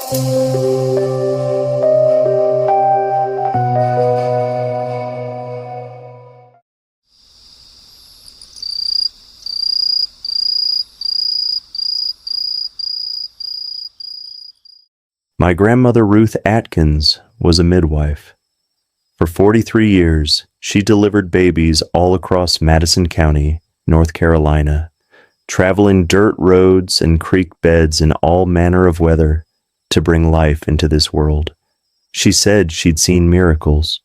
My grandmother Ruth Atkins was a midwife. For 43 years, she delivered babies all across Madison County, North Carolina, traveling dirt roads and creek beds in all manner of weather to bring life into this world. She said she'd seen miracles.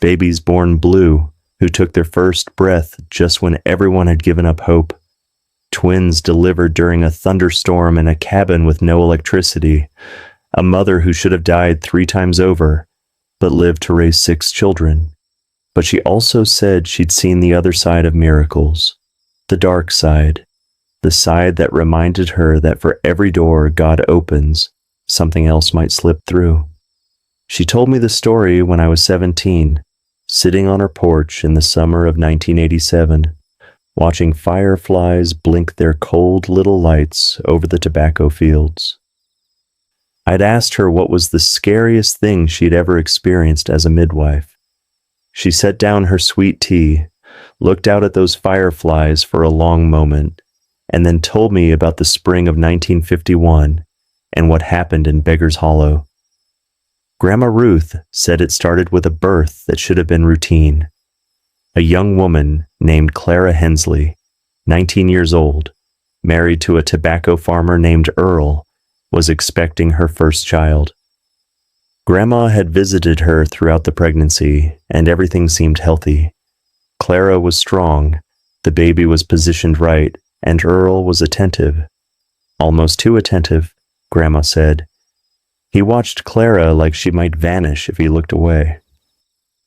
Babies born blue who took their first breath just when everyone had given up hope. Twins delivered during a thunderstorm in a cabin with no electricity. A mother who should have died 3 times over, but lived to raise 6 children. But she also said she'd seen the other side of miracles, the dark side, the side that reminded her that for every door God opens, something else might slip through. She told me the story when I was 17, sitting on her porch in the summer of 1987, watching fireflies blink their cold little lights over the tobacco fields. I'd asked her what was the scariest thing she'd ever experienced as a midwife. She set down her sweet tea, looked out at those fireflies for a long moment, and then told me about the spring of 1951 and what happened in Beggar's Hollow. Grandma Ruth said it started with a birth that should have been routine. A young woman named Clara Hensley, 19 years old, married to a tobacco farmer named Earl, was expecting her first child. Grandma had visited her throughout the pregnancy, and everything seemed healthy. Clara was strong, the baby was positioned right, and Earl was attentive. Almost too attentive, Grandma said. He watched Clara like she might vanish if he looked away.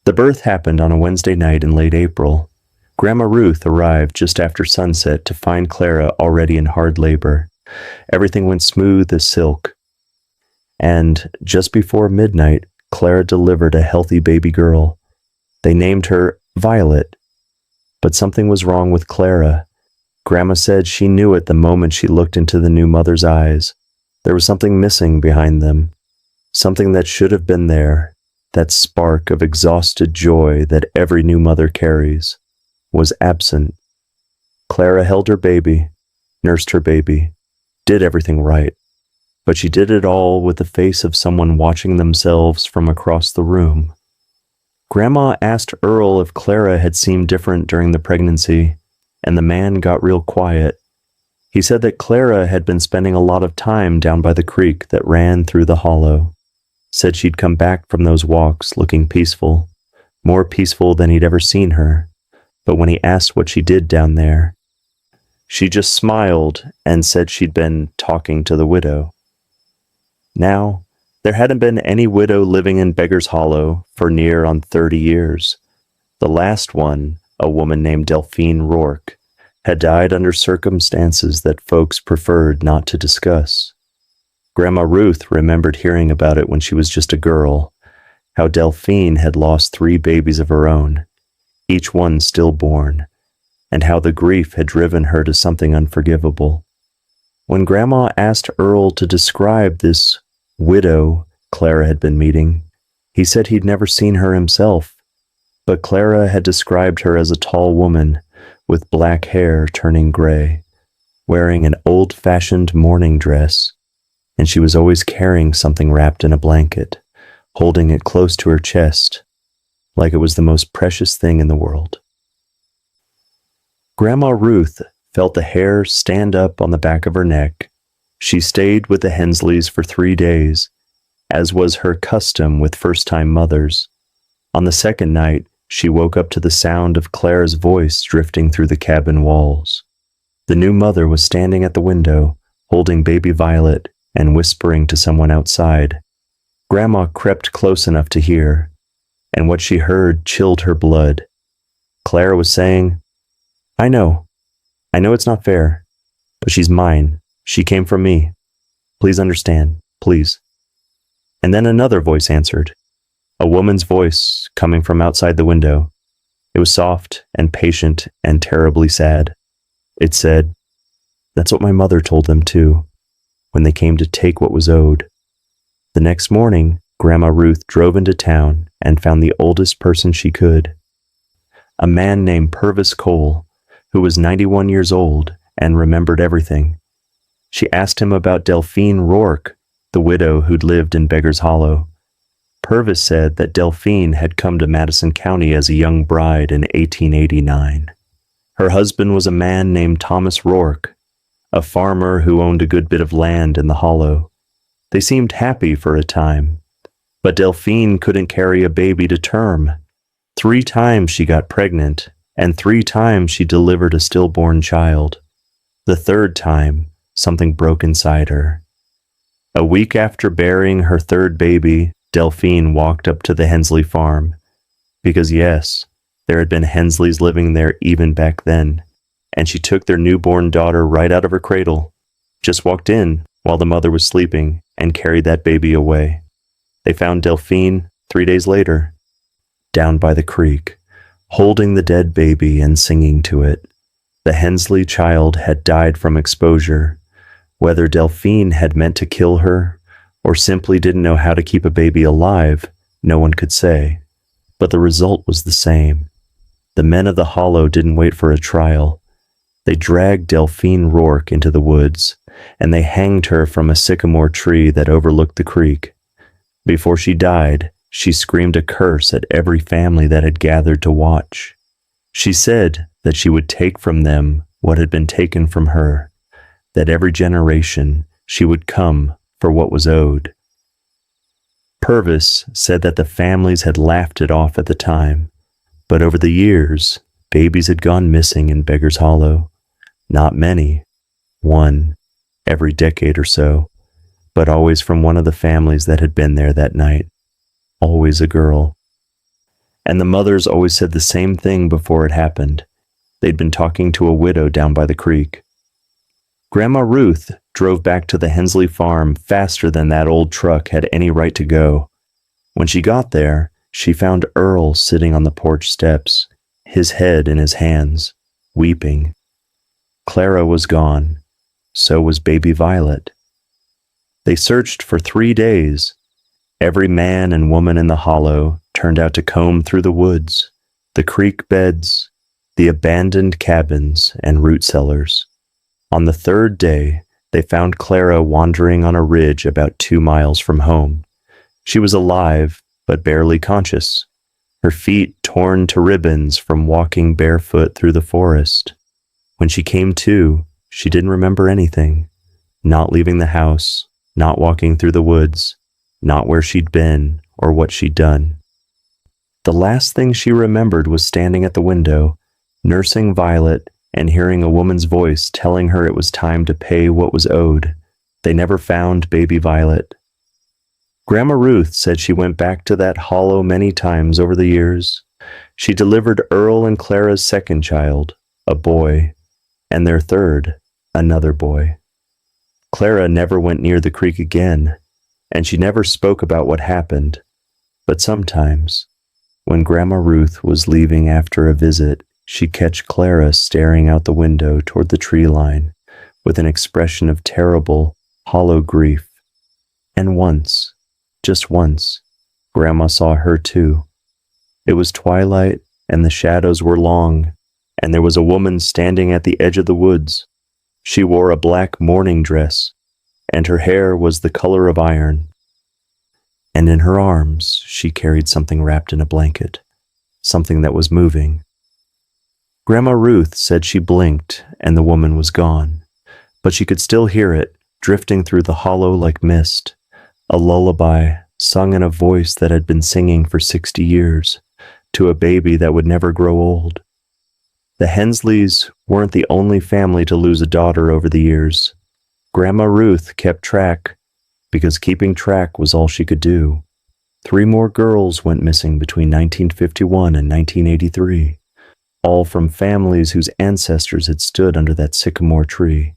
The birth happened on a Wednesday night in late April. Grandma Ruth arrived just after sunset to find Clara already in hard labor. Everything went smooth as silk. And just before midnight, Clara delivered a healthy baby girl. They named her Violet. But something was wrong with Clara. Grandma said she knew it the moment she looked into the new mother's eyes. There was something missing behind them. Something that should have been there. That spark of exhausted joy that every new mother carries was absent. Clara held her baby, nursed her baby, did everything right, but she did it all with the face of someone watching themselves from across the room. Grandma asked Earl if Clara had seemed different during the pregnancy, and the man got real quiet. He said that Clara had been spending a lot of time down by the creek that ran through the hollow. Said she'd come back from those walks looking peaceful, more peaceful than he'd ever seen her. But when he asked what she did down there, she just smiled and said she'd been talking to the widow. Now, there hadn't been any widow living in Beggar's Hollow for near on 30 years. The last one, a woman named Delphine Rourke, had died under circumstances that folks preferred not to discuss. Grandma Ruth remembered hearing about it when she was just a girl, how Delphine had lost 3 babies of her own, each one stillborn, and how the grief had driven her to something unforgivable. When Grandma asked Earl to describe this widow Clara had been meeting, he said he'd never seen her himself, but Clara had described her as a tall woman with black hair turning gray, wearing an old-fashioned mourning dress, and she was always carrying something wrapped in a blanket, holding it close to her chest, like it was the most precious thing in the world. Grandma Ruth felt the hair stand up on the back of her neck. She stayed with the Hensleys for 3 days, as was her custom with first-time mothers. On the second night, she woke up to the sound of Clara's voice drifting through the cabin walls. The new mother was standing at the window, holding baby Violet and whispering to someone outside. Grandma crept close enough to hear, and what she heard chilled her blood. Clara was saying, I know it's not fair, but she's mine. She came from me. Please understand, please." And then another voice answered, a woman's voice coming from outside the window. It was soft and patient and terribly sad. It said, "That's what my mother told them too, when they came to take what was owed. The next morning, Grandma Ruth drove into town and found the oldest person she could, a man named Purvis Cole, who was 91 years old and remembered everything. She asked him about Delphine Rourke, the widow who'd lived in Beggar's Hollow. Purvis said that Delphine had come to Madison County as a young bride in 1889. Her husband was a man named Thomas Rourke, a farmer who owned a good bit of land in the hollow. They seemed happy for a time, but Delphine couldn't carry a baby to term. 3 times she got pregnant, and 3 times she delivered a stillborn child. The 3rd time, something broke inside her. A week after bearing her 3rd baby, Delphine walked up to the Hensley farm, because yes, there had been Hensleys living there even back then, and she took their newborn daughter right out of her cradle, just walked in while the mother was sleeping, and carried that baby away. They found Delphine 3 days later, down by the creek, holding the dead baby and singing to it. The Hensley child had died from exposure. Whether Delphine had meant to kill her, or simply didn't know how to keep a baby alive, no one could say. But the result was the same. The men of the hollow didn't wait for a trial. They dragged Delphine Rourke into the woods, and they hanged her from a sycamore tree that overlooked the creek. Before she died, she screamed a curse at every family that had gathered to watch. She said that she would take from them what had been taken from her, that every generation she would come for what was owed. Purvis said that the families had laughed it off at the time, but over the years, babies had gone missing in Beggar's Hollow. Not many, 1 every decade or so, but always from one of the families that had been there that night. Always a girl. And the mothers always said the same thing before it happened. They'd been talking to a widow down by the creek. Grandma Ruth drove back to the Hensley farm faster than that old truck had any right to go. When she got there, she found Earl sitting on the porch steps, his head in his hands, weeping. Clara was gone. So was baby Violet. They searched for 3 days. Every man and woman in the hollow turned out to comb through the woods, the creek beds, the abandoned cabins, and root cellars. On the 3rd day, they found Clara wandering on a ridge about 2 miles from home. She was alive, but barely conscious, her feet torn to ribbons from walking barefoot through the forest. When she came to, she didn't remember anything, not leaving the house, not walking through the woods, not where she'd been or what she'd done. The last thing she remembered was standing at the window, nursing Violet and hearing a woman's voice telling her it was time to pay what was owed. They never found baby Violet. Grandma Ruth said she went back to that hollow many times over the years. She delivered Earl and Clara's 2nd child, a boy, and their 3rd, another boy. Clara never went near the creek again, and she never spoke about what happened. But sometimes, when Grandma Ruth was leaving after a visit, she'd catch Clara staring out the window toward the tree line with an expression of terrible, hollow grief. And once, just once, Grandma saw her too. It was twilight, and the shadows were long, and there was a woman standing at the edge of the woods. She wore a black mourning dress, and her hair was the color of iron. And in her arms she carried something wrapped in a blanket, something that was moving. Grandma Ruth said she blinked and the woman was gone, but she could still hear it, drifting through the hollow like mist, a lullaby sung in a voice that had been singing for 60 years, to a baby that would never grow old. The Hensleys weren't the only family to lose a daughter over the years. Grandma Ruth kept track, because keeping track was all she could do. 3 more girls went missing between 1951 and 1983, all from families whose ancestors had stood under that sycamore tree,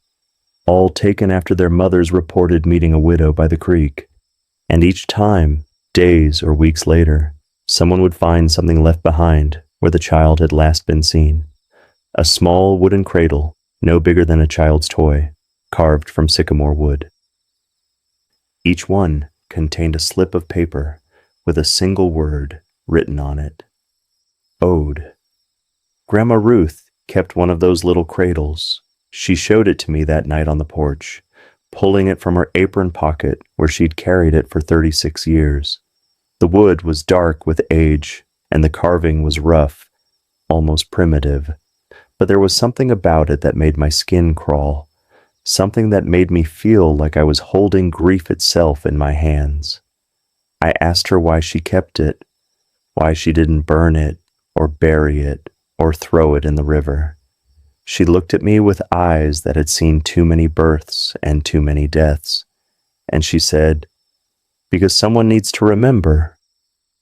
all taken after their mothers reported meeting a widow by the creek. And each time, days or weeks later, someone would find something left behind where the child had last been seen. A small wooden cradle, no bigger than a child's toy, carved from sycamore wood. Each one contained a slip of paper with a single word written on it. Ode. Grandma Ruth kept one of those little cradles. She showed it to me that night on the porch, pulling it from her apron pocket where she'd carried it for 36 years. The wood was dark with age, and the carving was rough, almost primitive. But there was something about it that made my skin crawl, something that made me feel like I was holding grief itself in my hands. I asked her why she kept it, why she didn't burn it, or bury it, or throw it in the river. She looked at me with eyes that had seen too many births and too many deaths, and she said, "Because someone needs to remember.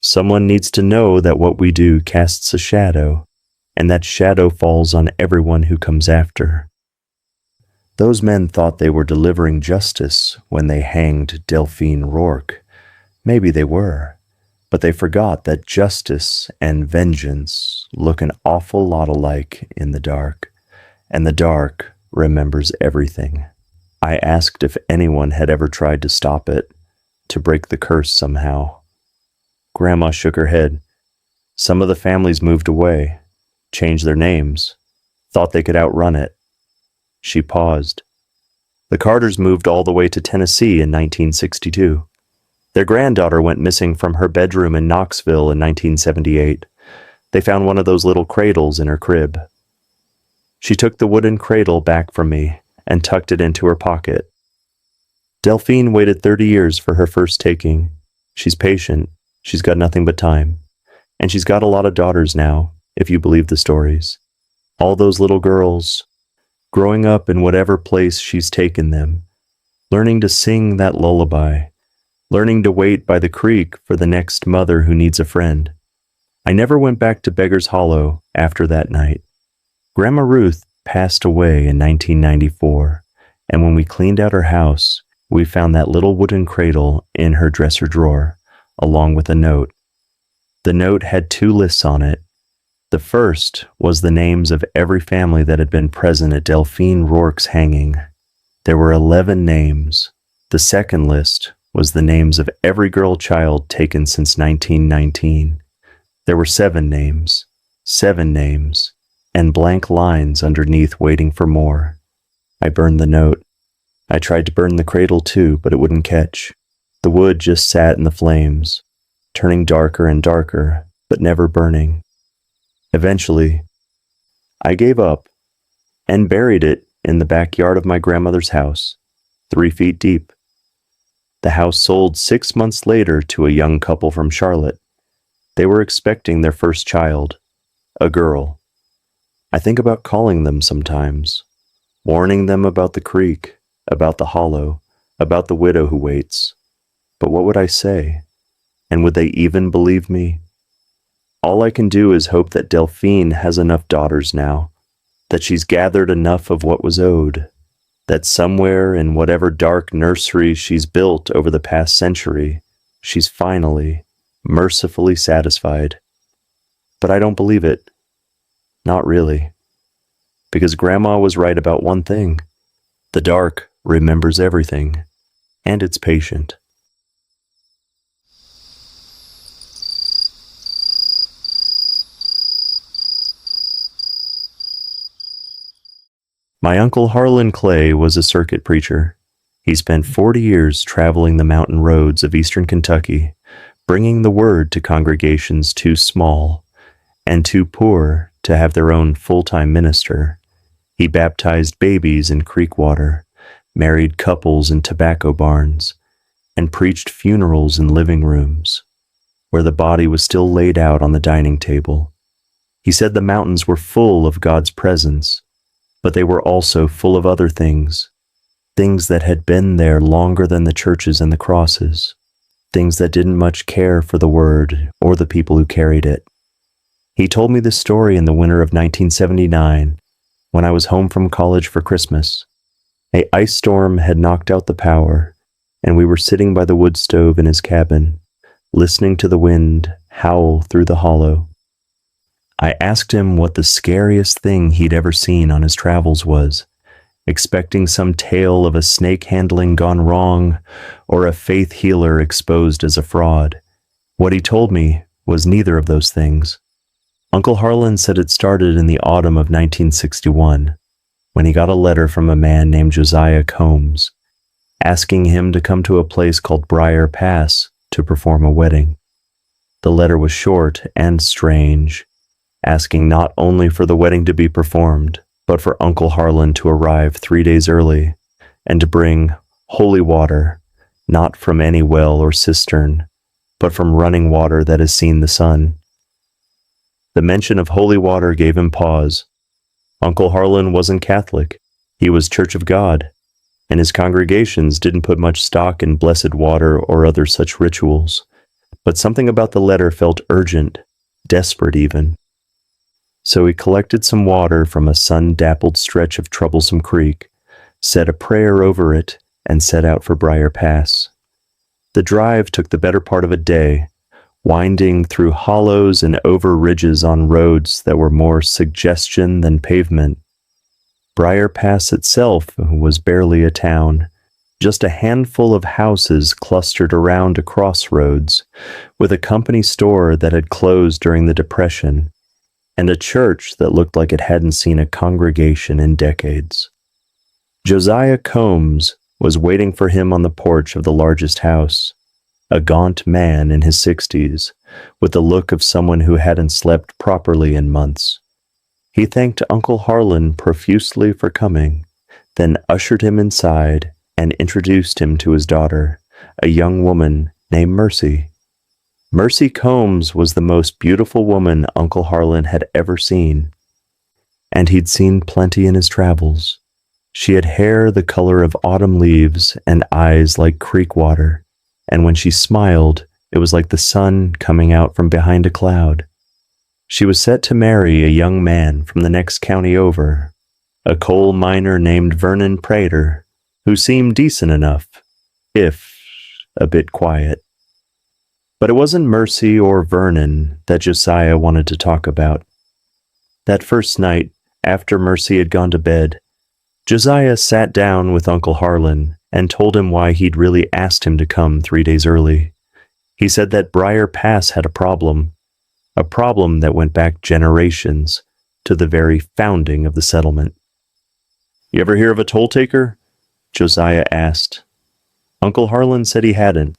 Someone needs to know that what we do casts a shadow, and that shadow falls on everyone who comes after." Those men thought they were delivering justice when they hanged Delphine Rourke. Maybe they were, but they forgot that justice and vengeance look an awful lot alike in the dark, and the dark remembers everything. I asked if anyone had ever tried to stop it, to break the curse somehow. Grandma shook her head. Some of the families moved away, changed their names, thought they could outrun it. She paused. The Carters moved all the way to Tennessee in 1962. Their granddaughter went missing from her bedroom in Knoxville in 1978. They found one of those little cradles in her crib. She took the wooden cradle back from me and tucked it into her pocket. Delphine waited 30 years for her first taking. She's patient. She's got nothing but time. And she's got a lot of daughters now, if you believe the stories. All those little girls, growing up in whatever place she's taken them, learning to sing that lullaby, learning to wait by the creek for the next mother who needs a friend. I never went back to Beggar's Hollow after that night. Grandma Ruth passed away in 1994, and when we cleaned out her house, we found that little wooden cradle in her dresser drawer, along with a note. The note had 2 lists on it. The first was the names of every family that had been present at Delphine Rourke's hanging. There were 11 names. The second list was the names of every girl child taken since 1919. There were 7 names, and blank lines underneath waiting for more. I burned the note. I tried to burn the cradle too, but it wouldn't catch. The wood just sat in the flames, turning darker and darker, but never burning. Eventually, I gave up and buried it in the backyard of my grandmother's house, 3 feet deep. The house sold 6 months later to a young couple from Charlotte. They were expecting their first child, a girl. I think about calling them sometimes, warning them about the creek, about the hollow, about the widow who waits. But what would I say? And would they even believe me? All I can do is hope that Delphine has enough daughters now, that she's gathered enough of what was owed, that somewhere in whatever dark nursery she's built over the past century, she's finally, mercifully satisfied. But I don't believe it. Not really. Because Grandma was right about one thing. The dark remembers everything, and it's patient. My Uncle Harlan Clay was a circuit preacher. He spent 40 years traveling the mountain roads of eastern Kentucky, bringing the word to congregations too small and too poor to have their own full-time minister. He baptized babies in creek water, married couples in tobacco barns, and preached funerals in living rooms, where the body was still laid out on the dining table. He said the mountains were full of God's presence, but they were also full of other things, things that had been there longer than the churches and the crosses, things that didn't much care for the word or the people who carried it. He told me this story in the winter of 1979, when I was home from college for Christmas. An ice storm had knocked out the power, and we were sitting by the wood stove in his cabin, listening to the wind howl through the hollow. I asked him what the scariest thing he'd ever seen on his travels was, expecting some tale of a snake handling gone wrong, or a faith healer exposed as a fraud. What he told me was neither of those things. Uncle Harlan said it started in the autumn of 1961, when he got a letter from a man named Josiah Combs, asking him to come to a place called Briar Pass to perform a wedding. The letter was short and strange, asking not only for the wedding to be performed, but for Uncle Harlan to arrive 3 days early and to bring holy water, not from any well or cistern, but from running water that has seen the sun. The mention of holy water gave him pause. Uncle Harlan wasn't Catholic. He was Church of God, and his congregations didn't put much stock in blessed water or other such rituals. But something about the letter felt urgent, desperate even. So he collected some water from a sun-dappled stretch of troublesome creek, said a prayer over it, and set out for Briar Pass. The drive took the better part of a day, winding through hollows and over ridges on roads that were more suggestion than pavement. Briar Pass itself was barely a town, just a handful of houses clustered around a crossroads, with a company store that had closed during the Depression, and a church that looked like it hadn't seen a congregation in decades. Josiah Combs was waiting for him on the porch of the largest house, a gaunt man in his 60s, with the look of someone who hadn't slept properly in months. He thanked Uncle Harlan profusely for coming, then ushered him inside and introduced him to his daughter, a young woman named Mercy. Mercy Combs was the most beautiful woman Uncle Harlan had ever seen, and he'd seen plenty in his travels. She had hair the color of autumn leaves and eyes like creek water, and when she smiled, it was like the sun coming out from behind a cloud. She was set to marry a young man from the next county over, a coal miner named Vernon Prater, who seemed decent enough, if a bit quiet. But it wasn't Mercy or Vernon that Josiah wanted to talk about. That first night, after Mercy had gone to bed, Josiah sat down with Uncle Harlan and told him why he'd really asked him to come 3 days early. He said that Briar Pass had a problem that went back generations to the very founding of the settlement. "You ever hear of a toll taker?" Josiah asked. Uncle Harlan said he hadn't.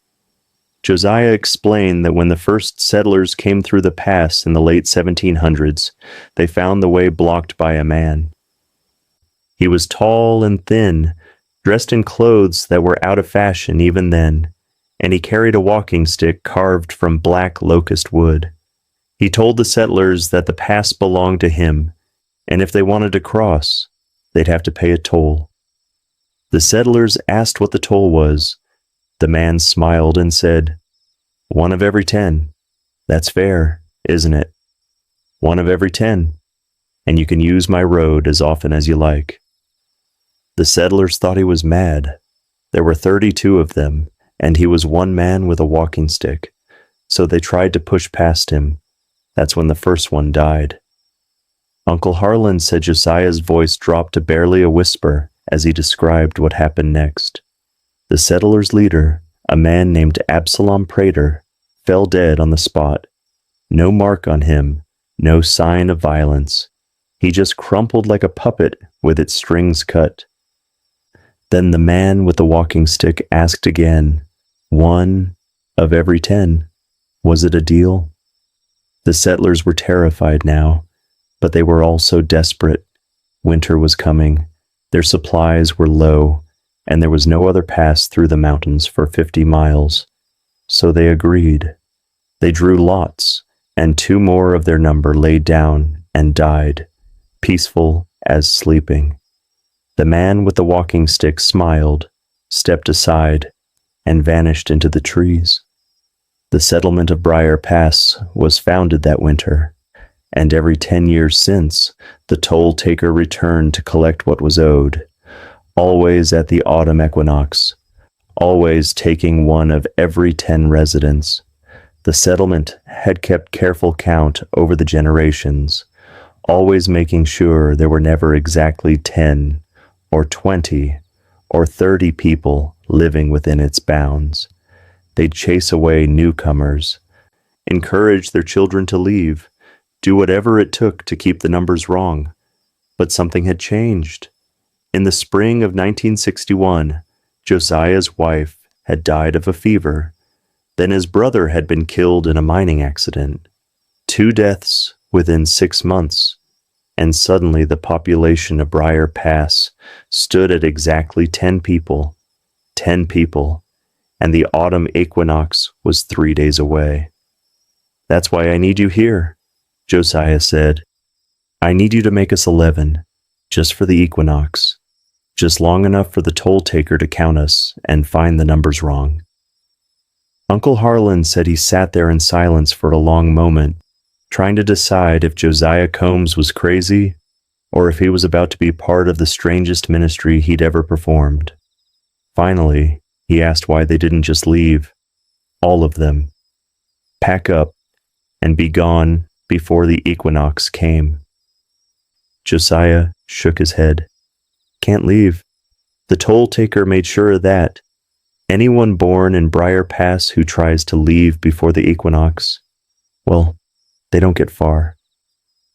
Josiah explained that when the first settlers came through the pass in the late 1700s, they found the way blocked by a man. He was tall and thin, dressed in clothes that were out of fashion even then, and he carried a walking stick carved from black locust wood. He told the settlers that the pass belonged to him, and if they wanted to cross, they'd have to pay a toll. The settlers asked what the toll was. The man smiled and said, "1 of every 10. That's fair, isn't it? 1 of every 10, and you can use my road as often as you like." The settlers thought he was mad. There were 32 of them, and he was one man with a walking stick, so they tried to push past him. That's when the first one died. Uncle Harlan said Josiah's voice dropped to barely a whisper as he described what happened next. The settlers' leader, a man named Absalom Prater, fell dead on the spot. No mark on him, no sign of violence. He just crumpled like a puppet with its strings cut. Then the man with the walking stick asked again, 1 of every 10. Was it a deal? The settlers were terrified now, but they were also desperate. Winter was coming. Their supplies were low, and there was no other pass through the mountains for 50 miles. So they agreed. They drew lots, and 2 more of their number lay down and died, peaceful as sleeping. The man with the walking stick smiled, stepped aside, and vanished into the trees. The settlement of Briar Pass was founded that winter, and every 10 years since, the toll taker returned to collect what was owed, always at the autumn equinox, always taking 1 of every 10 residents. The settlement had kept careful count over the generations, always making sure there were never exactly 10 or 20 or 30 people living within its bounds. They'd chase away newcomers, encourage their children to leave, do whatever it took to keep the numbers wrong. But something had changed. In the spring of 1961, Josiah's wife had died of a fever. Then his brother had been killed in a mining accident. 2 deaths within 6 months. And suddenly the population of Briar Pass stood at exactly 10 people. 10 people. And the autumn equinox was 3 days away. "That's why I need you here," Josiah said. "I need you to make us 11, just for the equinox, just long enough for the toll taker to count us and find the numbers wrong." Uncle Harlan said he sat there in silence for a long moment, trying to decide if Josiah Combs was crazy or if he was about to be part of the strangest ministry he'd ever performed. Finally, he asked why they didn't just leave, all of them, pack up, and be gone before the equinox came. Josiah shook his head. "Can't leave. The toll taker made sure of that. Anyone born in Briar Pass who tries to leave before the equinox, well, they don't get far.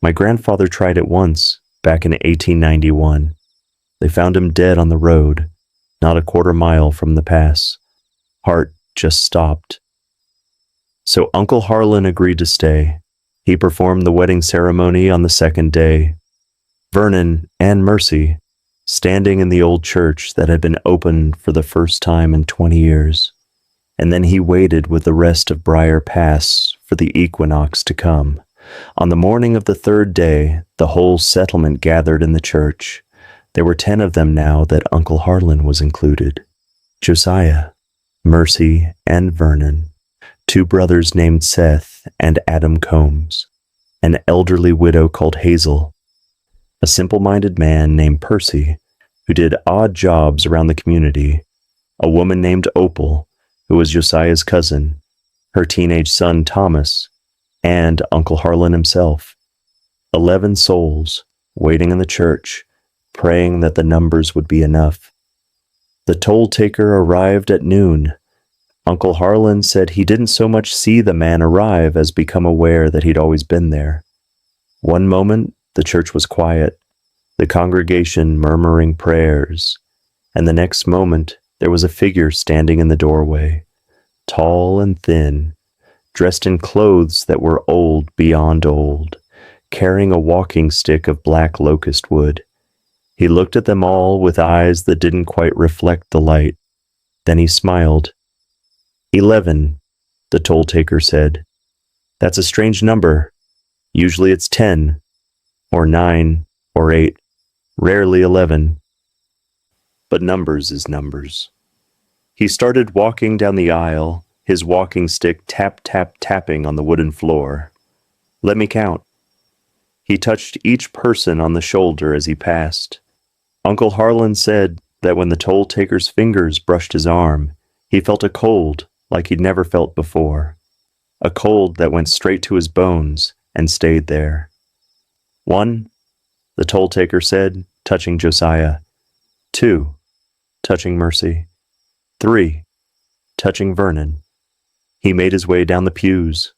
My grandfather tried it once, back in 1891. They found him dead on the road, not a quarter mile from the pass. Heart just stopped." So Uncle Harlan agreed to stay. He performed the wedding ceremony on the second day. Vernon and Mercy, standing in the old church that had been opened for the first time in 20 years. And then he waited with the rest of Briar Pass for the equinox to come. On the morning of the 3rd day, the whole settlement gathered in the church. There were 10 of them now that Uncle Harlan was included. Josiah, Mercy, and Vernon, 2 brothers named Seth and Adam Combs, an elderly widow called Hazel, a simple-minded man named Percy, who did odd jobs around the community, a woman named Opal, who was Josiah's cousin, her teenage son Thomas, and Uncle Harlan himself. 11 souls waiting in the church, praying that the numbers would be enough. The toll taker arrived at noon. Uncle Harlan said he didn't so much see the man arrive as become aware that he'd always been there. One moment, the church was quiet, the congregation murmuring prayers, and the next moment, there was a figure standing in the doorway, tall and thin, dressed in clothes that were old beyond old, carrying a walking stick of black locust wood. He looked at them all with eyes that didn't quite reflect the light. Then he smiled. 11, the toll taker said. "That's a strange number. Usually it's 10, or 9, or 8, rarely 11. But numbers is numbers." He started walking down the aisle, his walking stick tapping on the wooden floor. "Let me count." He touched each person on the shoulder as he passed. Uncle Harlan said that when the toll taker's fingers brushed his arm, he felt a cold like he'd never felt before, a cold that went straight to his bones and stayed there. 1, the toll taker said, touching Josiah. 2, touching Mercy. 3, touching Vernon. He made his way down the pews.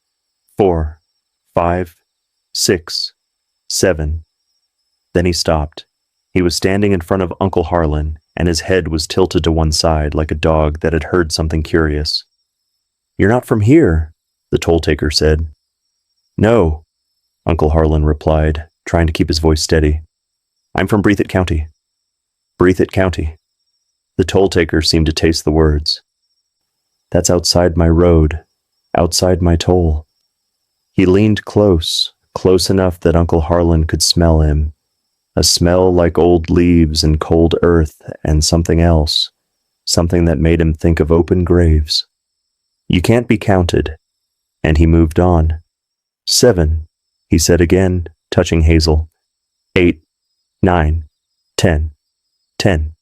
4, 5, 6, 7. Then he stopped. He was standing in front of Uncle Harlan, and his head was tilted to one side like a dog that had heard something curious. "You're not from here," the toll taker said. "No," Uncle Harlan replied, trying to keep his voice steady. "I'm from Breathitt County." "Breathitt County." The toll taker seemed to taste the words. "That's outside my road, outside my toll." He leaned close enough that Uncle Harlan could smell him, a smell like old leaves and cold earth and something else, something that made him think of open graves. "You can't be counted." And he moved on. 7, he said again, touching Hazel. 8, 9, 10, 10.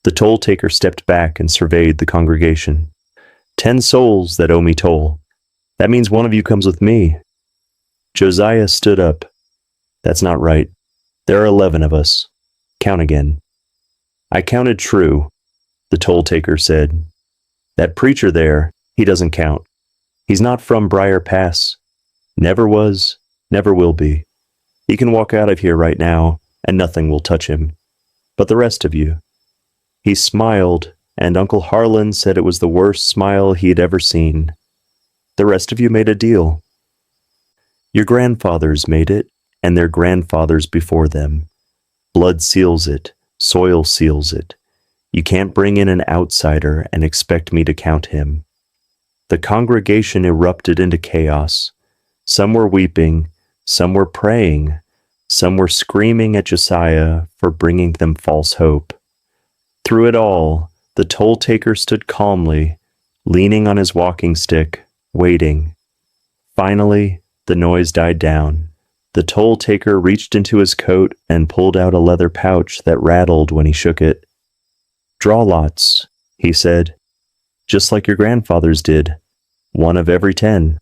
The toll taker stepped back and surveyed the congregation. 10 souls that owe me toll. That means one of you comes with me. Josiah stood up. "That's not right. There are 11 of us. Count again." I counted true. The toll-taker said. That preacher there, he doesn't count. He's not from Briar Pass. Never was, never will be. He can walk out of here right now, and nothing will touch him. But the rest of you. He smiled, and Uncle Harlan said it was the worst smile he had ever seen. The rest of you made a deal. Your grandfathers made it, and their grandfathers before them. Blood seals it, soil seals it. You can't bring in an outsider and expect me to count him. The congregation erupted into chaos. Some were weeping, some were praying, some were screaming at Josiah for bringing them false hope. Through it all, the toll-taker stood calmly, leaning on his walking stick, waiting. Finally, the noise died down. The toll-taker reached into his coat and pulled out a leather pouch that rattled when he shook it. Draw lots, he said, just like your grandfathers did, 1 of every 10.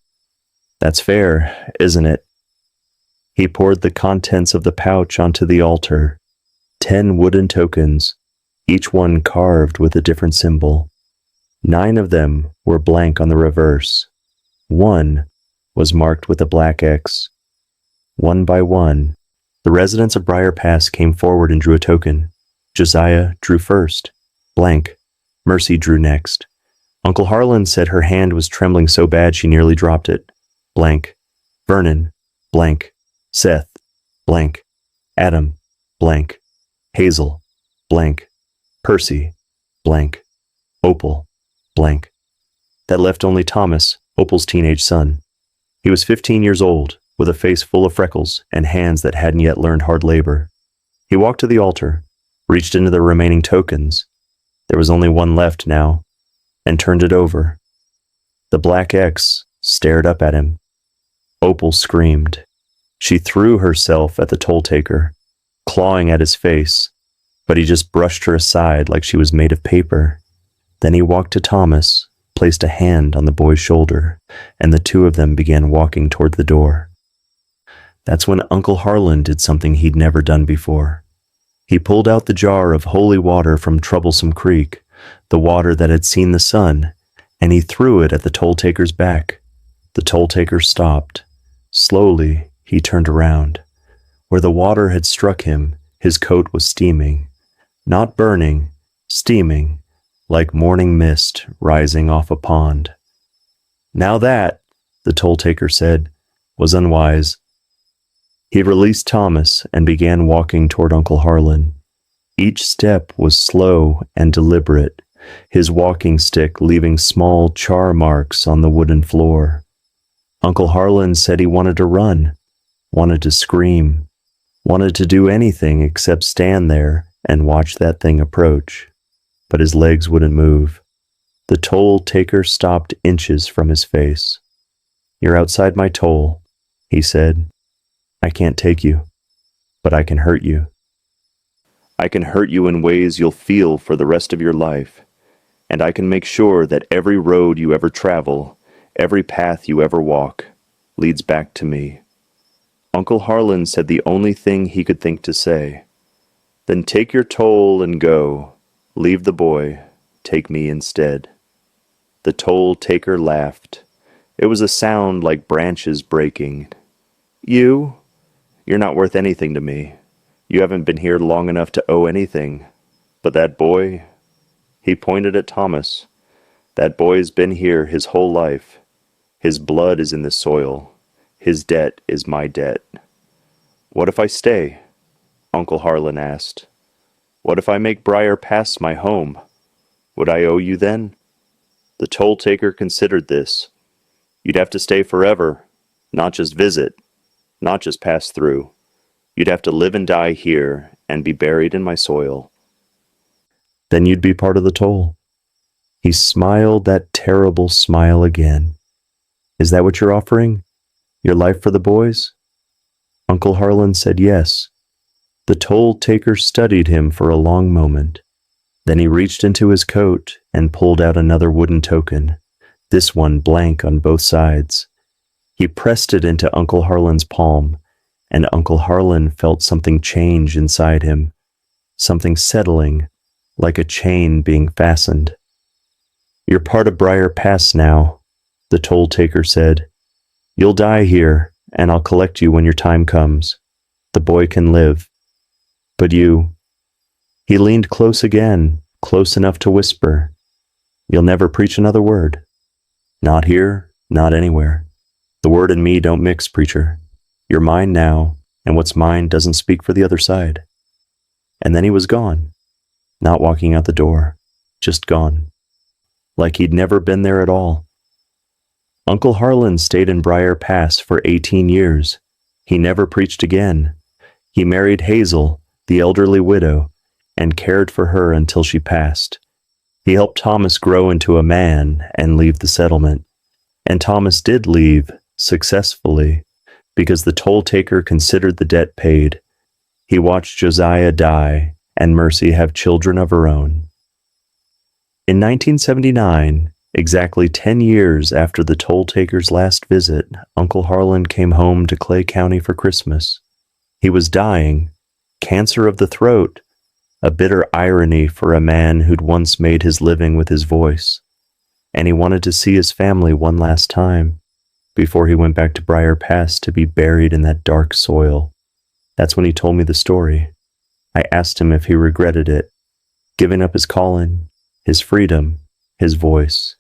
That's fair, isn't it? He poured the contents of the pouch onto the altar. 10 wooden tokens, each one carved with a different symbol. 9 of them were blank on the reverse. 1 was marked with a black X. One by one, the residents of Briar Pass came forward and drew a token. Josiah drew first. Blank. Mercy drew next. Uncle Harlan said her hand was trembling so bad she nearly dropped it. Blank. Vernon. Blank. Seth. Blank. Adam. Blank. Hazel. Blank. Percy. Blank. Opal. Blank. That left only Thomas, Opal's teenage son. He was 15 years old, with a face full of freckles and hands that hadn't yet learned hard labor. He walked to the altar, reached into the remaining tokens. There was only one left now, and turned it over. The black X stared up at him. Opal screamed. She threw herself at the toll-taker, clawing at his face, but he just brushed her aside like she was made of paper. Then he walked to Thomas, placed a hand on the boy's shoulder, and the two of them began walking toward the door. That's when Uncle Harlan did something he'd never done before. He pulled out the jar of holy water from Troublesome Creek, the water that had seen the sun, and he threw it at the toll-taker's back. The toll-taker stopped. Slowly, he turned around. Where the water had struck him, his coat was steaming. Not burning, steaming, like morning mist rising off a pond. Now that, the toll-taker said, was unwise. He released Thomas and began walking toward Uncle Harlan. Each step was slow and deliberate, his walking stick leaving small char marks on the wooden floor. Uncle Harlan said he wanted to run, wanted to scream, wanted to do anything except stand there and watch that thing approach. But his legs wouldn't move. The toll-taker stopped inches from his face. You're outside my toll, he said. I can't take you, but I can hurt you. I can hurt you in ways you'll feel for the rest of your life, and I can make sure that every road you ever travel, every path you ever walk, leads back to me. Uncle Harlan said the only thing he could think to say. Then take your toll and go. Leave the boy. Take me instead. The toll-taker laughed. It was a sound like branches breaking. You? You're not worth anything to me. You haven't been here long enough to owe anything. But that boy, he pointed at Thomas. That boy's been here his whole life. His blood is in the soil. His debt is my debt. What if I stay? Uncle Harlan asked. What if I make Briar Pass my home? Would I owe you then? The toll-taker considered this. You'd have to stay forever, not just visit. Not just pass through. You'd have to live and die here and be buried in my soil. Then you'd be part of the toll. He smiled that terrible smile again. Is that what you're offering? Your life for the boys? Uncle Harlan said yes. The toll-taker studied him for a long moment. Then he reached into his coat and pulled out another wooden token, this one blank on both sides. He pressed it into Uncle Harlan's palm, and Uncle Harlan felt something change inside him, something settling, like a chain being fastened. "You're part of Briar Pass now," the toll taker said. "You'll die here, and I'll collect you when your time comes. The boy can live. But you—" He leaned close again, close enough to whisper, "You'll never preach another word. Not here, not anywhere. The word and me don't mix, preacher. You're mine now, and what's mine doesn't speak for the other side." And then he was gone, not walking out the door, just gone, like he'd never been there at all. Uncle Harlan stayed in Briar Pass for 18 years. He never preached again. He married Hazel, the elderly widow, and cared for her until she passed. He helped Thomas grow into a man and leave the settlement. And Thomas did leave, successfully, because the toll taker considered the debt paid. He watched Josiah die and Mercy have children of her own. In 1979, exactly 10 years after the toll taker's last visit, Uncle Harlan came home to Clay County for Christmas. He was dying, cancer of the throat, a bitter irony for a man who'd once made his living with his voice. And he wanted to see his family one last time before he went back to Briar Pass to be buried in that dark soil. That's when he told me the story. I asked him if he regretted it, giving up his calling, his freedom, his voice,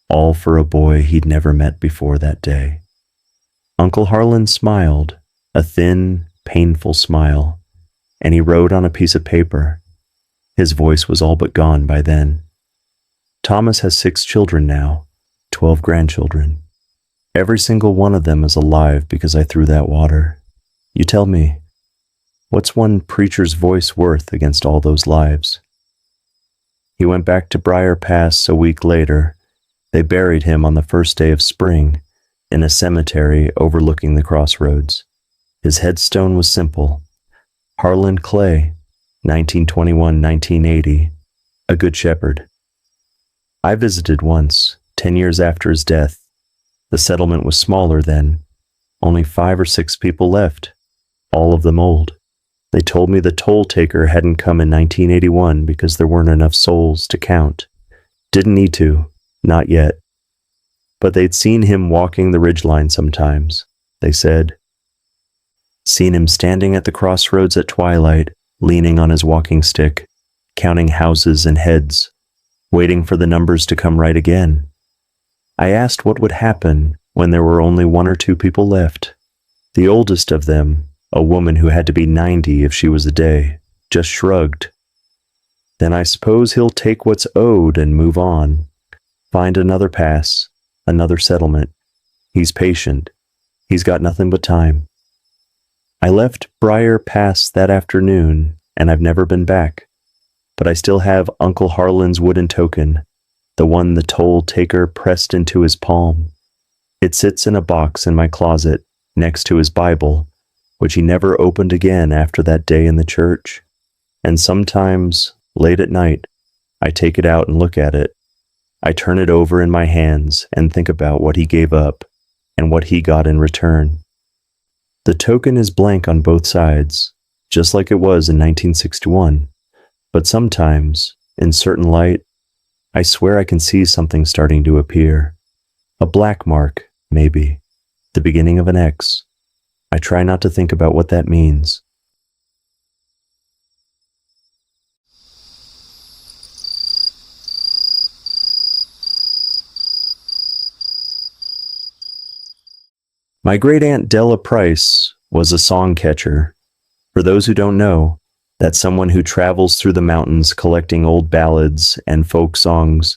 all for a boy he'd never met before that day. Uncle Harlan smiled, a thin, painful smile, and he wrote on a piece of paper. His voice was all but gone by then. "Thomas has 6 children now, 12 grandchildren. Every single one of them is alive because I threw that water. You tell me, what's one preacher's voice worth against all those lives?" He went back to Briar Pass a week later. They buried him on the first day of spring in a cemetery overlooking the crossroads. His headstone was simple: Harlan Clay, 1921-1980, a good shepherd. I visited once, 10 years after his death. The settlement was smaller then. Only 5 or 6 people left, all of them old. They told me the toll taker hadn't come in 1981 because there weren't enough souls to count. Didn't need to, not yet. But they'd seen him walking the ridgeline sometimes, they said. Seen him standing at the crossroads at twilight, leaning on his walking stick, counting houses and heads, waiting for the numbers to come right again. I asked what would happen when there were only 1 or 2 people left. The oldest of them, a woman who had to be 90 if she was a day, just shrugged. "Then I suppose he'll take what's owed and move on. Find another pass, another settlement. He's patient. He's got nothing but time." I left Briar Pass that afternoon, and I've never been back. But I still have Uncle Harlan's wooden token, the one the toll taker pressed into his palm. It sits in a box in my closet next to his Bible, which he never opened again after that day in the church. And sometimes, late at night, I take it out and look at it. I turn it over in my hands and think about what he gave up and what he got in return. The token is blank on both sides, just like it was in 1961. But sometimes, in certain light, I swear I can see something starting to appear. A black mark, maybe. The beginning of an X. I try not to think about what that means. My great-aunt Della Price was a song catcher. For those who don't know, that's someone who travels through the mountains collecting old ballads and folk songs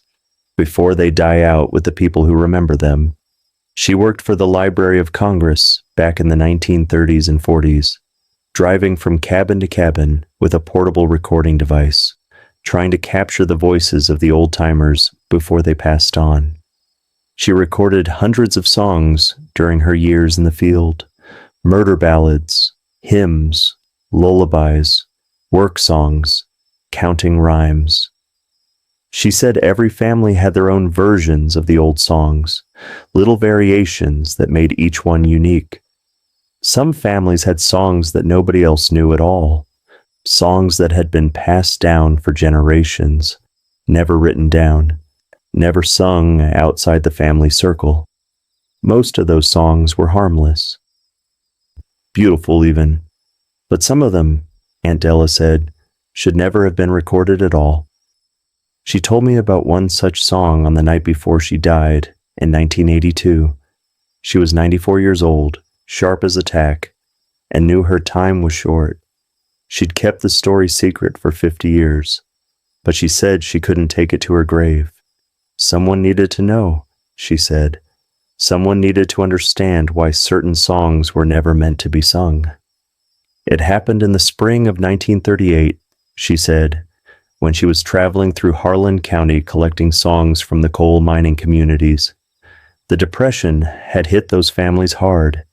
before they die out with the people who remember them. She worked for the Library of Congress back in the 1930s and 40s, driving from cabin to cabin with a portable recording device, trying to capture the voices of the old-timers before they passed on. She recorded hundreds of songs during her years in the field: murder ballads, hymns, lullabies, work songs, counting rhymes. She said every family had their own versions of the old songs, little variations that made each one unique. Some families had songs that nobody else knew at all, songs that had been passed down for generations, never written down, never sung outside the family circle. Most of those songs were harmless, beautiful even, but some of them, Aunt Della said, should never have been recorded at all. She told me about one such song on the night before she died in 1982. She was 94 years old, sharp as a tack, and knew her time was short. She'd kept the story secret for 50 years, but she said she couldn't take it to her grave. Someone needed to know, she said. Someone needed to understand why certain songs were never meant to be sung. It happened in the spring of 1938, she said, when she was traveling through Harlan County collecting songs from the coal mining communities. The Depression had hit those families hard,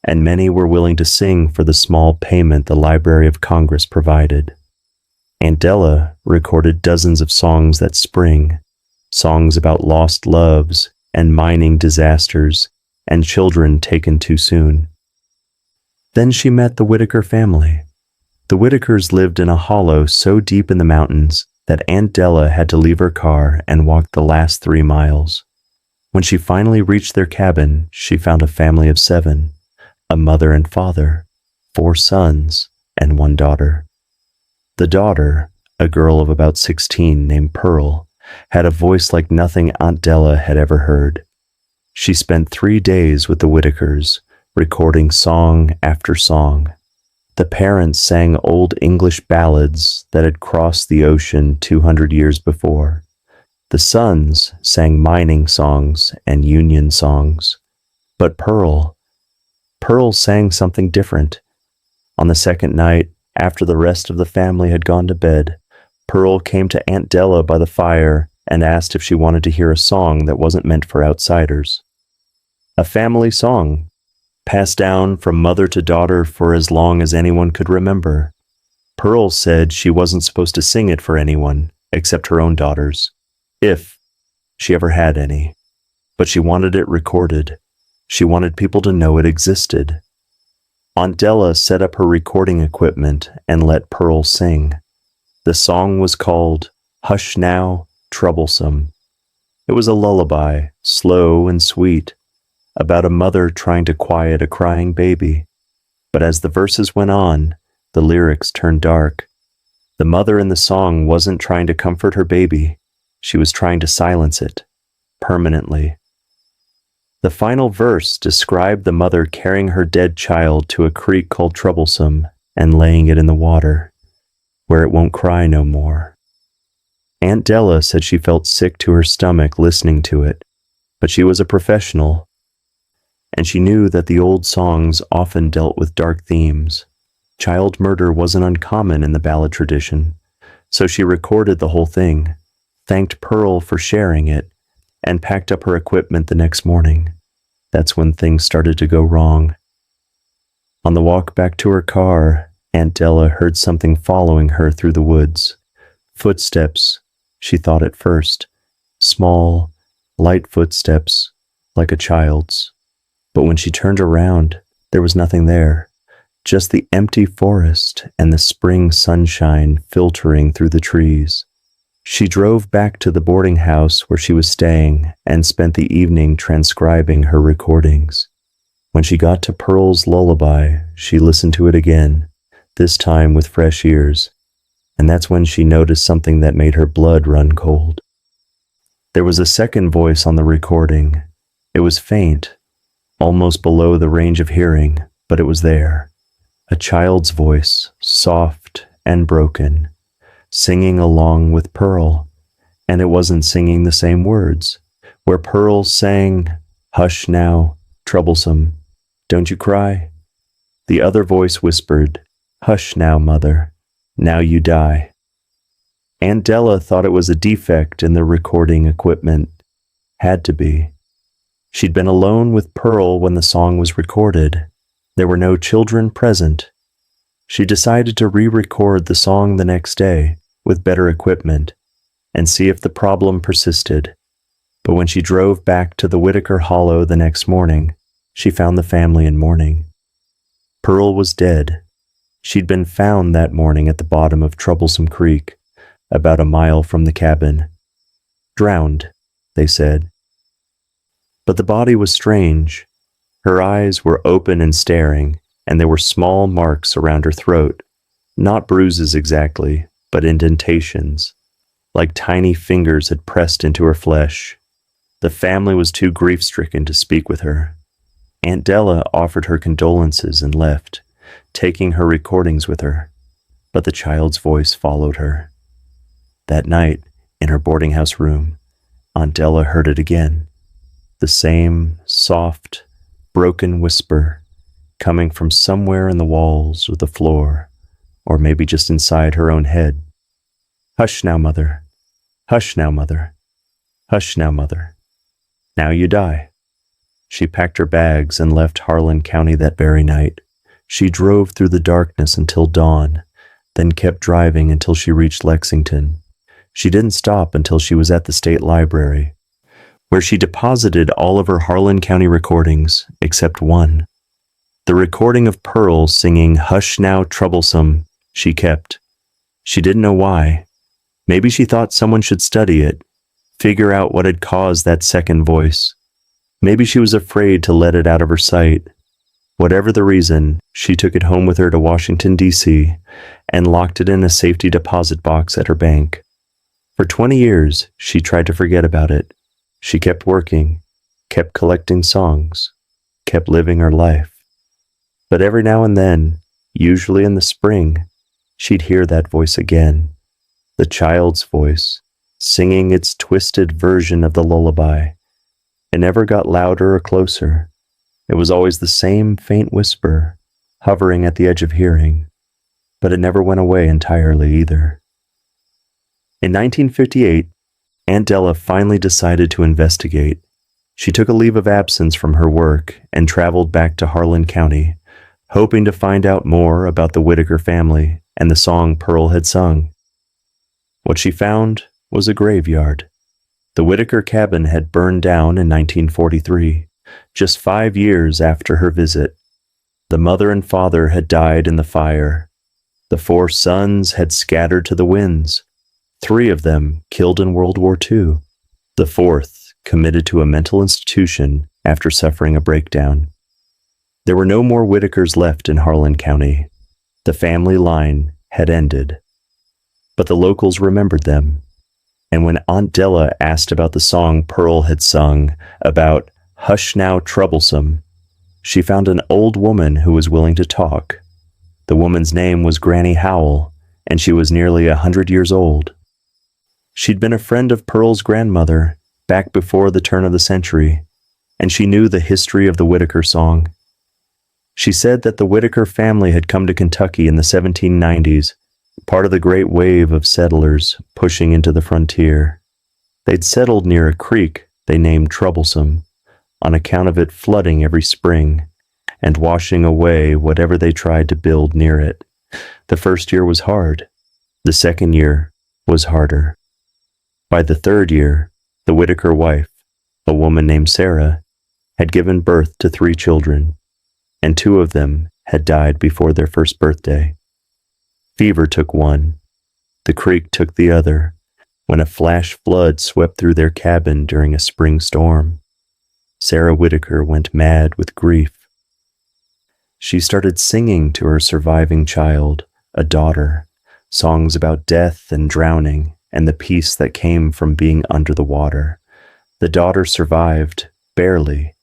and many were willing to sing for the small payment the Library of Congress provided. Aunt Della recorded dozens of songs that spring, songs about lost loves and mining disasters and children taken too soon. Then she met the Whitaker family. The Whitakers lived in a hollow so deep in the mountains that Aunt Della had to leave her car and walk the last 3 miles. When she finally reached their cabin, she found a family of 7, a mother and father, 4 sons, and 1 daughter. The daughter, a girl of about 16 named Pearl, had a voice like nothing Aunt Della had ever heard. She spent 3 days with the Whitakers, recording song after song. The parents sang old English ballads that had crossed the ocean 200 years before. The sons sang mining songs and Union songs. But Pearl sang something different. On the second night, after the rest of the family had gone to bed, Pearl came to Aunt Della by the fire and asked if she wanted to hear a song that wasn't meant for outsiders. A family song, passed down from mother to daughter for as long as anyone could remember. Pearl said she wasn't supposed to sing it for anyone except her own daughters, if she ever had any. But she wanted it recorded. She wanted people to know it existed. Aunt Della set up her recording equipment and let Pearl sing. The song was called Hush Now, Troublesome. It was a lullaby, slow and sweet, about a mother trying to quiet a crying baby. But as the verses went on, the lyrics turned dark. The mother in the song wasn't trying to comfort her baby. She was trying to silence it, permanently. The final verse described the mother carrying her dead child to a creek called Troublesome and laying it in the water, where it won't cry no more. Aunt Della said she felt sick to her stomach listening to it, but she was a professional, and she knew that the old songs often dealt with dark themes. Child murder wasn't uncommon in the ballad tradition, so she recorded the whole thing, thanked Pearl for sharing it, and packed up her equipment the next morning. That's when things started to go wrong. On the walk back to her car, Aunt Della heard something following her through the woods. Footsteps, she thought at first. Small, light footsteps, like a child's. But when she turned around, there was nothing there. Just the empty forest and the spring sunshine filtering through the trees. She drove back to the boarding house where she was staying and spent the evening transcribing her recordings. When she got to Pearl's lullaby, she listened to it again, this time with fresh ears, and that's when she noticed something that made her blood run cold. There was a second voice on the recording. It was faint, almost below the range of hearing, but it was there. A child's voice, soft and broken, singing along with Pearl, and it wasn't singing the same words. Where Pearl sang, "Hush now, troublesome, don't you cry," the other voice whispered, "Hush now, mother, now you die." Aunt Della thought it was a defect in the recording equipment. Had to be. She'd been alone with Pearl when the song was recorded. There were no children present. She decided to re-record the song the next day with better equipment and see if the problem persisted. But when she drove back to the Whitaker Hollow the next morning, she found the family in mourning. Pearl was dead. She'd been found that morning at the bottom of Troublesome Creek, about a mile from the cabin. Drowned, they said. But the body was strange. Her eyes were open and staring, and there were small marks around her throat. Not bruises exactly, but indentations, like tiny fingers had pressed into her flesh. The family was too grief-stricken to speak with her. Aunt Della offered her condolences and left, taking her recordings with her, but the child's voice followed her. That night, in her boarding house room, Aunt Della heard it again, the same soft, broken whisper coming from somewhere in the walls or the floor, or maybe just inside her own head. Hush now, mother. Hush now, mother. Hush now, mother. Now you die. She packed her bags and left Harlan County that very night. She drove through the darkness until dawn, then kept driving until she reached Lexington. She didn't stop until she was at the state library, where she deposited all of her Harlan County recordings, except one. The recording of Pearl singing "Hush Now, Troublesome" she kept. She didn't know why. Maybe she thought someone should study it, figure out what had caused that second voice. Maybe she was afraid to let it out of her sight. Whatever the reason, she took it home with her to Washington, D.C., and locked it in a safety deposit box at her bank. For 20 years, she tried to forget about it. She kept working, kept collecting songs, kept living her life. But every now and then, usually in the spring, she'd hear that voice again, the child's voice, singing its twisted version of the lullaby. It never got louder or closer. It was always the same faint whisper, hovering at the edge of hearing, but it never went away entirely either. In 1958, Aunt Della finally decided to investigate. She took a leave of absence from her work and traveled back to Harlan County, hoping to find out more about the Whitaker family and the song Pearl had sung. What she found was a graveyard. The Whitaker cabin had burned down in 1943, just 5 years after her visit. The mother and father had died in the fire. The 4 sons had scattered to the winds, 3 of them killed in World War II, the 4th committed to a mental institution after suffering a breakdown. There were no more Whitakers left in Harlan County. The family line had ended. But the locals remembered them. And when Aunt Della asked about the song Pearl had sung about "Hush Now, Troublesome," she found an old woman who was willing to talk. The woman's name was Granny Howell, and she was nearly 100 years old. She'd been a friend of Pearl's grandmother back before the turn of the century, and she knew the history of the Whitaker song. She said that the Whitaker family had come to Kentucky in the 1790s, part of the great wave of settlers pushing into the frontier. They'd settled near a creek they named Troublesome, on account of it flooding every spring and washing away whatever they tried to build near it. The first year was hard. The second year was harder. By the third year, the Whitaker wife, a woman named Sarah, had given birth to 3 children, and 2 of them had died before their first birthday. Fever took one. The creek took the other, when a flash flood swept through their cabin during a spring storm. Sarah Whitaker went mad with grief. She started singing to her surviving child, a daughter, songs about death and drowning and the peace that came from being under the water. The daughter survived, barely,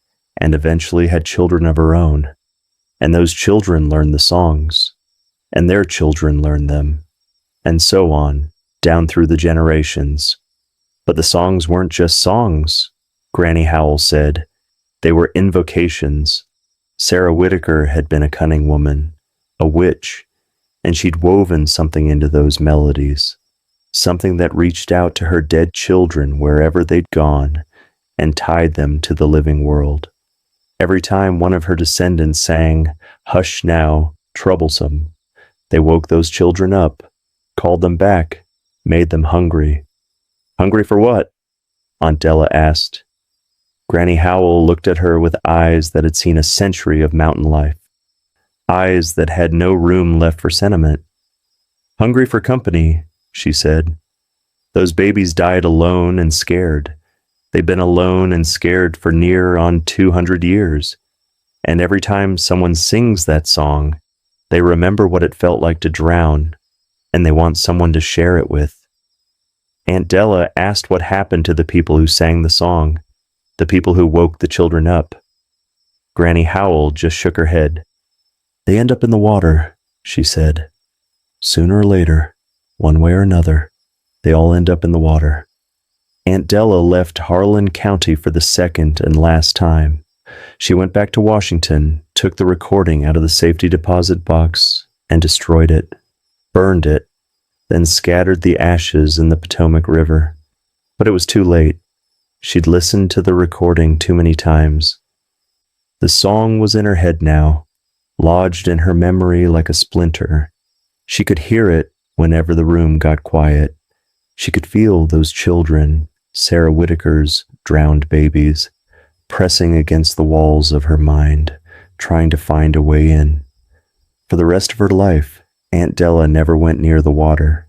and eventually had children of her own. And those children learned the songs, and their children learned them, and so on, down through the generations. But the songs weren't just songs, Granny Howell said. They were invocations. Sarah Whitaker had been a cunning woman, a witch, and she'd woven something into those melodies, something that reached out to her dead children wherever they'd gone and tied them to the living world. Every time one of her descendants sang, "Hush Now, Troublesome," they woke those children up, called them back, made them hungry. Hungry for what? Aunt Della asked. Granny Howell looked at her with eyes that had seen a century of mountain life. eyes that had no room left for sentiment. "Hungry for company," she said. "Those babies died alone and scared. They've been alone and scared for near on 200 years. And every time someone sings that song, they remember what it felt like to drown, and they want someone to share it with." Aunt Della asked what happened to the people who sang the song, the people who woke the children up. Granny Howell just shook her head. "They end up in the water," she said. "Sooner or later, one way or another, they all end up in the water." Aunt Della left Harlan County for the second and last time. She went back to Washington, took the recording out of the safety deposit box, and destroyed it, burned it, then scattered the ashes in the Potomac River. But it was too late. She'd listened to the recording too many times. The song was in her head now, lodged in her memory like a splinter. She could hear it whenever the room got quiet. She could feel those children, Sarah Whitaker's drowned babies, pressing against the walls of her mind, trying to find a way in. For the rest of her life, Aunt Della never went near the water.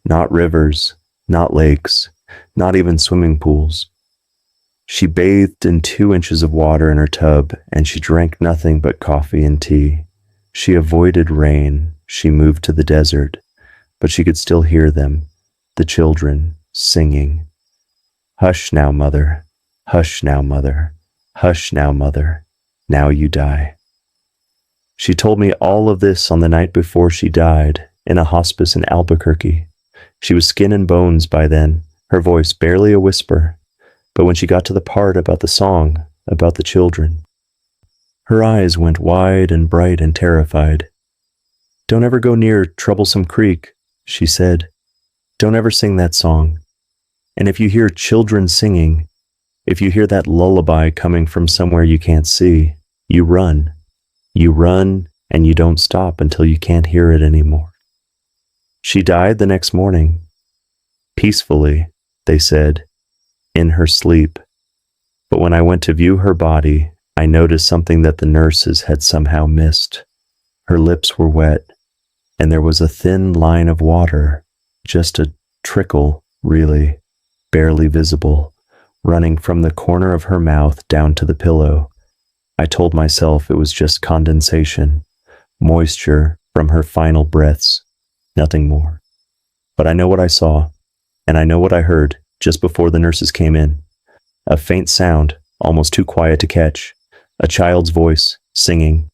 Not rivers, not lakes, not even swimming pools. She bathed in 2 inches of water in her tub, and she drank nothing but coffee and tea. She avoided rain. She moved to the desert, but she could still hear them, the children, singing. "Hush now, mother. Hush now, mother. Hush now, mother. Now you die." She told me all of this on the night before she died, in a hospice in Albuquerque. She was skin and bones by then, her voice barely a whisper. But when she got to the part about the song, about the children, her eyes went wide and bright and terrified. "Don't ever go near Troublesome Creek," she said. "Don't ever sing that song. And if you hear children singing, if you hear that lullaby coming from somewhere you can't see, you run. You run, and you don't stop until you can't hear it anymore." She died the next morning. Peacefully, they said, in her sleep. But when I went to view her body, I noticed something that the nurses had somehow missed. Her lips were wet, and there was a thin line of water, just a trickle, really, barely visible, running from the corner of her mouth down to the pillow. I told myself it was just condensation, moisture from her final breaths, nothing more. But I know what I saw, and I know what I heard just before the nurses came in. A faint sound, almost too quiet to catch, a child's voice, singing,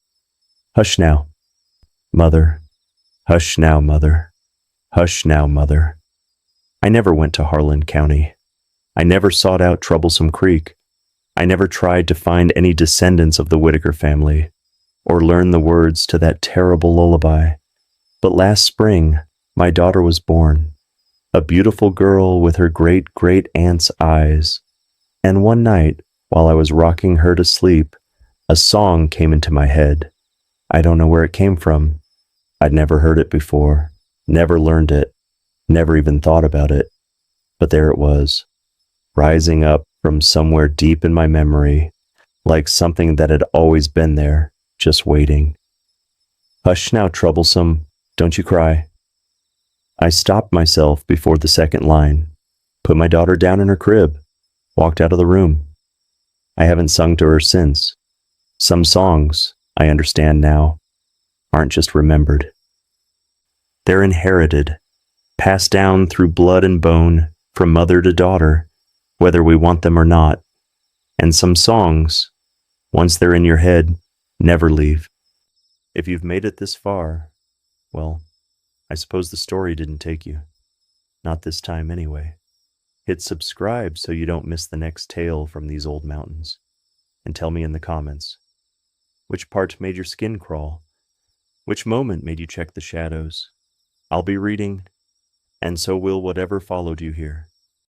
"Hush now, mother. Hush now, mother. Hush now, mother." I never went to Harlan County. I never sought out Troublesome Creek. I never tried to find any descendants of the Whitaker family, or learn the words to that terrible lullaby. But last spring, my daughter was born, a beautiful girl with her great-great-aunt's eyes. And one night, while I was rocking her to sleep, a song came into my head. I don't know where it came from. I'd never heard it before, never learned it, never even thought about it. But there it was, rising up from somewhere deep in my memory, like something that had always been there, just waiting. "Hush now, Troublesome, don't you cry." I stopped myself before the second line, put my daughter down in her crib, walked out of the room. I haven't sung to her since. Some songs, I understand now, aren't just remembered. They're inherited, passed down through blood and bone, from mother to daughter, whether we want them or not. And some songs, once they're in your head, never leave. If you've made it this far, well, I suppose the story didn't take you. Not this time anyway. Hit subscribe so you don't miss the next tale from these old mountains. And tell me in the comments, which part made your skin crawl? Which moment made you check the shadows? I'll be reading, and so will whatever followed you here.